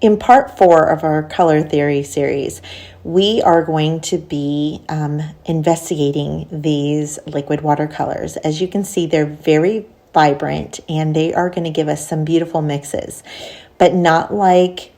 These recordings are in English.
In part 4 of our color theory series, we are going to be investigating these liquid watercolors. As you can see, they're very vibrant and they are going to give us some beautiful mixes, but not like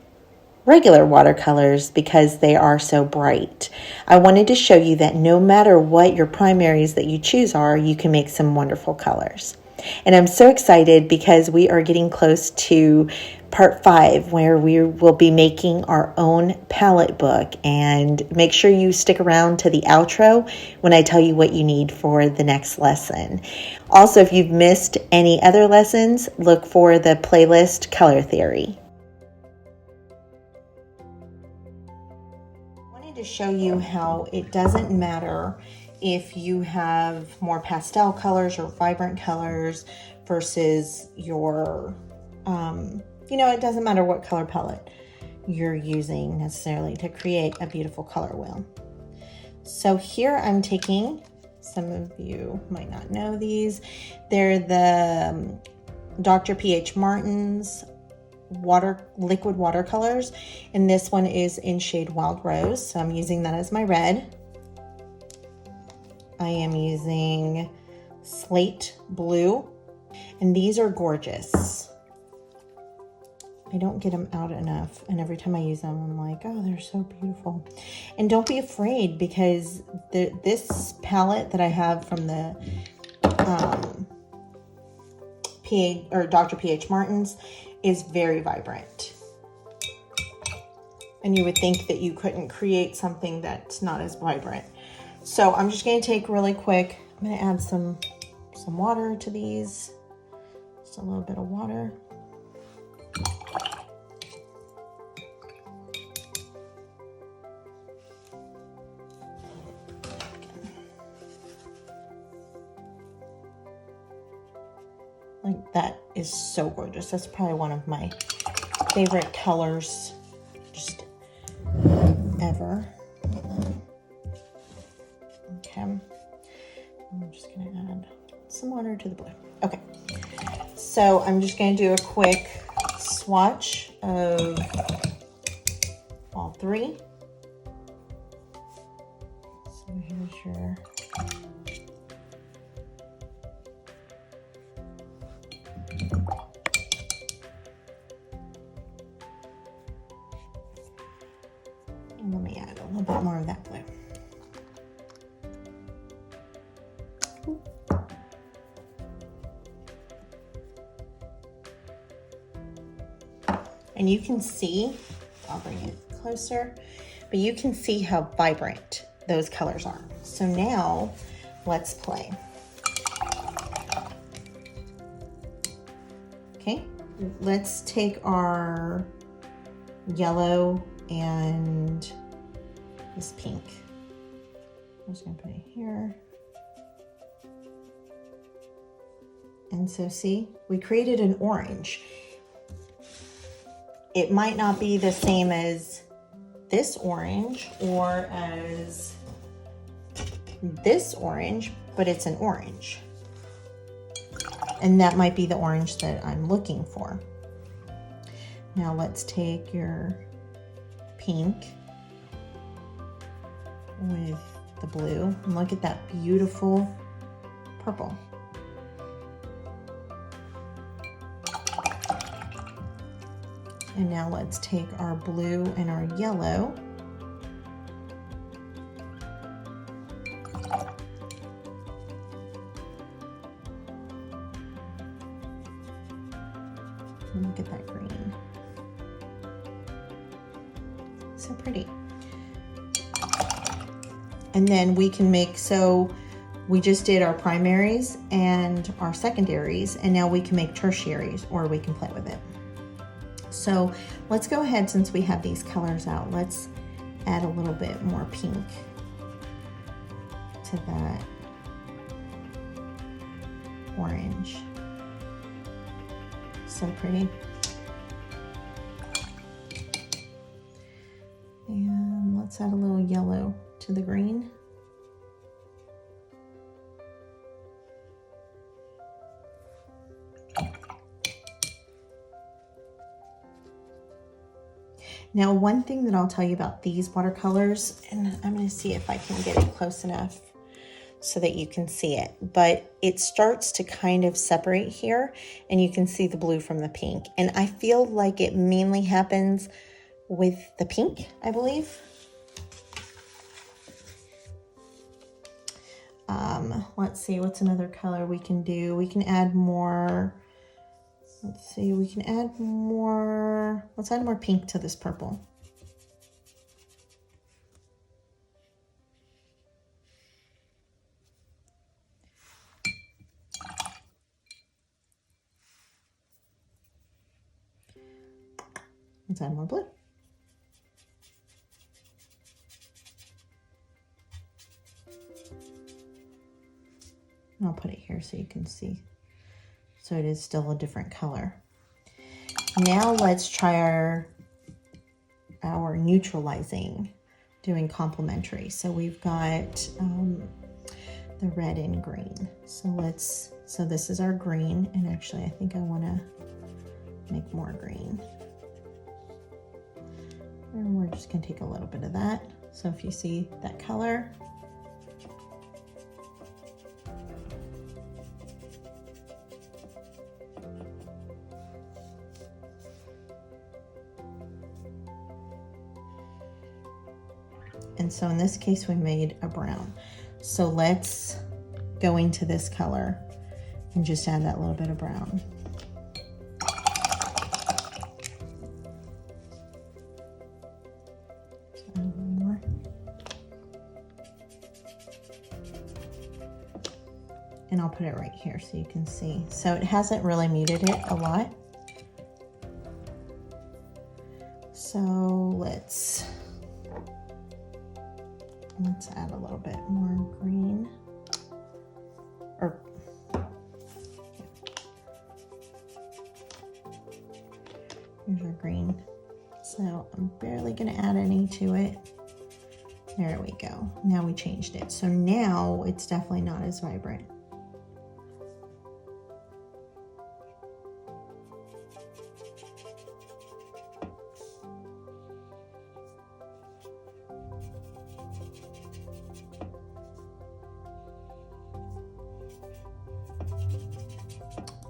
regular watercolors because they are so bright. I wanted to show you that no matter what your primaries that you choose are, you can make some wonderful colors. And I'm so excited because we are getting close to part 5 where we will be making our own palette book, and make sure you stick around to the outro when I tell you what you need for the next lesson. Also, if you've missed any other lessons, look for the playlist Color Theory. I wanted to show you how it doesn't matter if you have more pastel colors or vibrant colors versus your, it doesn't matter what color palette you're using necessarily to create a beautiful color wheel. So here I'm taking, some of you might not know these, they're the Dr. P.H. Martin's liquid watercolors, and this one is in shade Wild Rose, so I'm using that as my red. I am using Slate Blue, and these are gorgeous. I don't get them out enough, and every time I use them, I'm like, oh, they're so beautiful. And don't be afraid, because this palette that I have from the Dr. P.H. Martin's is very vibrant. And you would think that you couldn't create something that's not as vibrant. So I'm just going to take really quick, I'm going to add some water to these. Just a little bit of water. Like, that is so gorgeous. That's probably one of my favorite colors just ever. Okay, I'm just gonna add some water to the blue. Okay, so I'm just gonna do a quick swatch of all three. So here's your and let me add a little bit more of that blue. And you can see, I'll bring it closer, but you can see how vibrant those colors are. So now let's play. Okay, let's take our yellow and this pink. I'm just gonna put it here. And so see, we created an orange. It might not be the same as this orange or as this orange, but it's an orange. And that might be the orange that I'm looking for. Now let's take your pink with the blue and look at that beautiful purple. And now let's take our blue and our yellow. And look at that green. So pretty. And then we can make, so we just did our primaries and our secondaries, and now we can make tertiaries, or we can play with it. So let's go ahead, since we have these colors out, let's add a little bit more pink to that orange. So pretty. And let's add a little yellow to the green. Now, one thing that I'll tell you about these watercolors, and I'm going to see if I can get it close enough so that you can see it, but it starts to kind of separate here, and you can see the blue from the pink. And I feel like it mainly happens with the pink, I believe. Let's see, what's another color we can do? We can add more, let's see, we can add more, let's add more pink to this purple. Let's add more blue. I'll put it here so you can see. So it is still a different color. Now let's try our neutralizing, doing complementary. So we've got the red and green. So this is our green, and actually I think I want to make more green. And we're just going to take a little bit of that. So if you see that color, and so in this case we made a brown. So let's go into this color and just add that little bit of brown. And I'll put it right here so you can see. So it hasn't really muted it a lot. So let's add a little bit more green. Or here's our green. So I'm barely gonna add any to it. There we go. Now we changed it. So now it's definitely not as vibrant.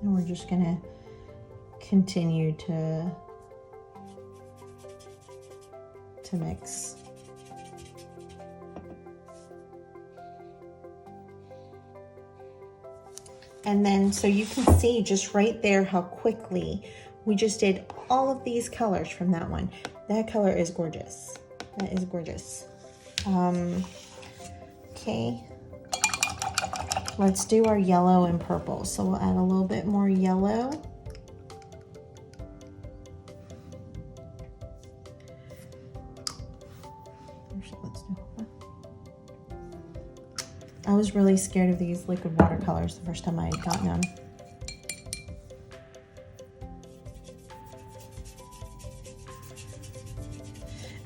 And we're just gonna continue to mix. And then, so you can see just right there how quickly we just did all of these colors from that one. That color is gorgeous. That is gorgeous. Okay. Let's do our yellow and purple. So we'll add a little bit more yellow. Let's do that. I was really scared of these liquid watercolors the first time I had gotten them.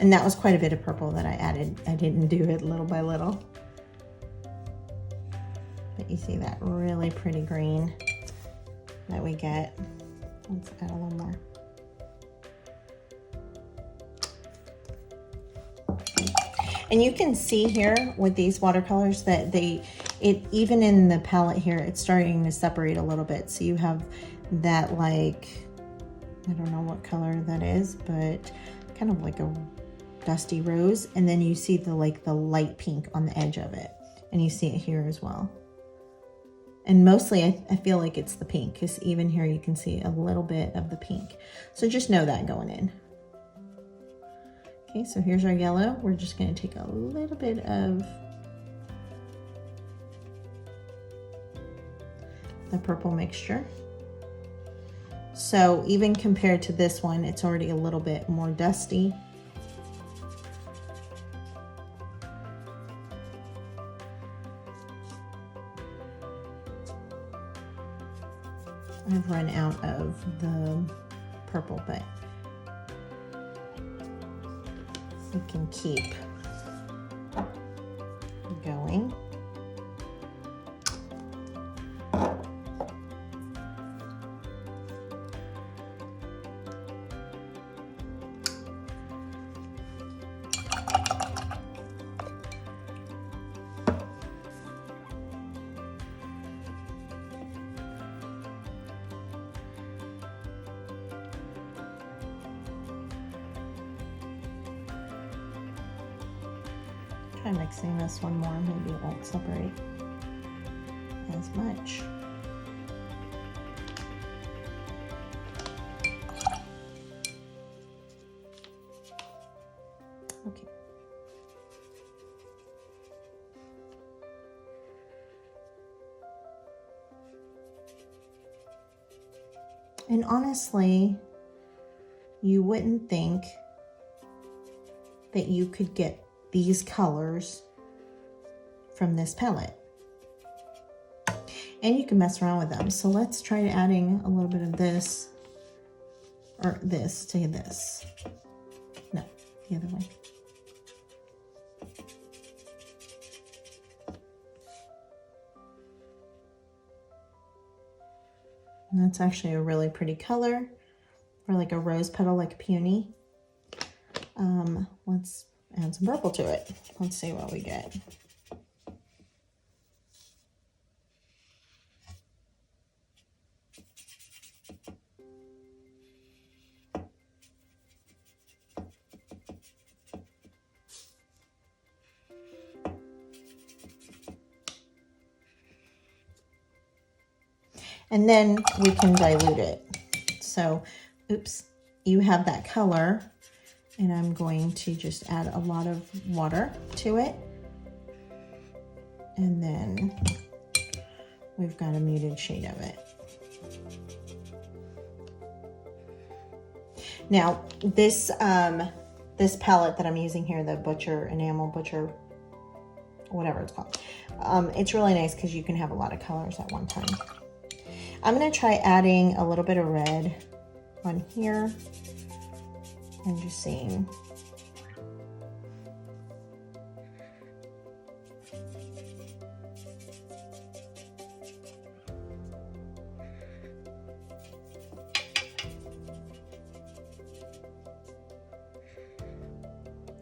And that was quite a bit of purple that I added. I didn't do it little by little. But you see that really pretty green that we get. Let's add a little more. And you can see here with these watercolors that even in the palette here, it's starting to separate a little bit. So you have that, like, I don't know what color that is, but kind of like a dusty rose. And then you see the light pink on the edge of it. And you see it here as well. And mostly I feel like it's the pink, because even here you can see a little bit of the pink. So just know that going in. Okay, so here's our yellow. We're just going to take a little bit of the purple mixture. So even compared to this one, it's already a little bit more dusty. I've run out of the purple, but we can keep going. try mixing this one more, maybe it won't separate as much. Okay. And honestly, you wouldn't think that you could get these colors from this palette. And you can mess around with them. So let's try adding a little bit of this, or this to this. No, the other way. And that's actually a really pretty color, or like a rose petal, like peony. Let's add some purple to it. Let's see what we get. And then we can dilute it. So, oops, you have that color, and I'm going to just add a lot of water to it. And then we've got a muted shade of it. Now, this this palette that I'm using here, the Enamel Butcher, whatever it's called, it's really nice because you can have a lot of colors at one time. I'm going to try adding a little bit of red on here and just seeing.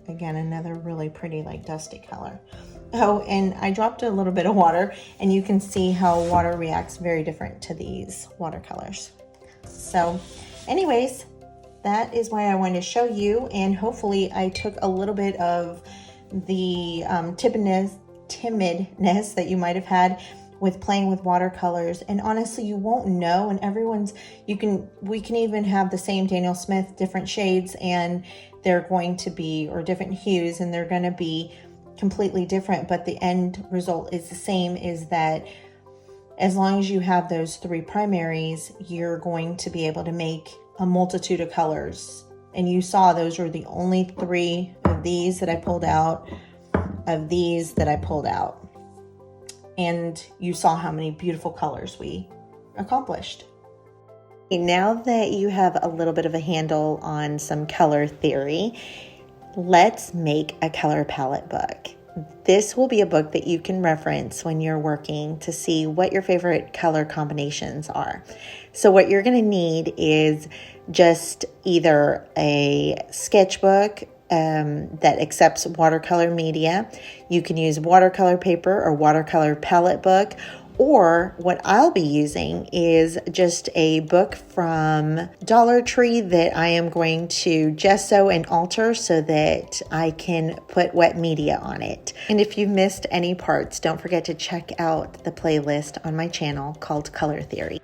Again, another really pretty, like, dusty color. Oh, and I dropped a little bit of water, and you can see how water reacts very different to these watercolors. So anyways, that is why I wanted to show you, and hopefully I took a little bit of the timidness that you might have had with playing with watercolors. And honestly, you won't know, and we can even have the same Daniel Smith, different shades, and they're going to be, or different hues, and they're going to be completely different, but the end result is the same, is that as long as you have those three primaries, you're going to be able to make a multitude of colors. And you saw those were the only three of these that I pulled out, of these that I pulled out. And you saw how many beautiful colors we accomplished. Now that you have a little bit of a handle on some color theory, let's make a color palette book. This will be a book that you can reference when you're working to see what your favorite color combinations are. So what you're going to need is just either a sketchbook that accepts watercolor media. You can use watercolor paper or watercolor palette book, or what I'll be using is just a book from Dollar Tree that I am going to gesso and alter so that I can put wet media on it. And if you've missed any parts, don't forget to check out the playlist on my channel called Color Theory.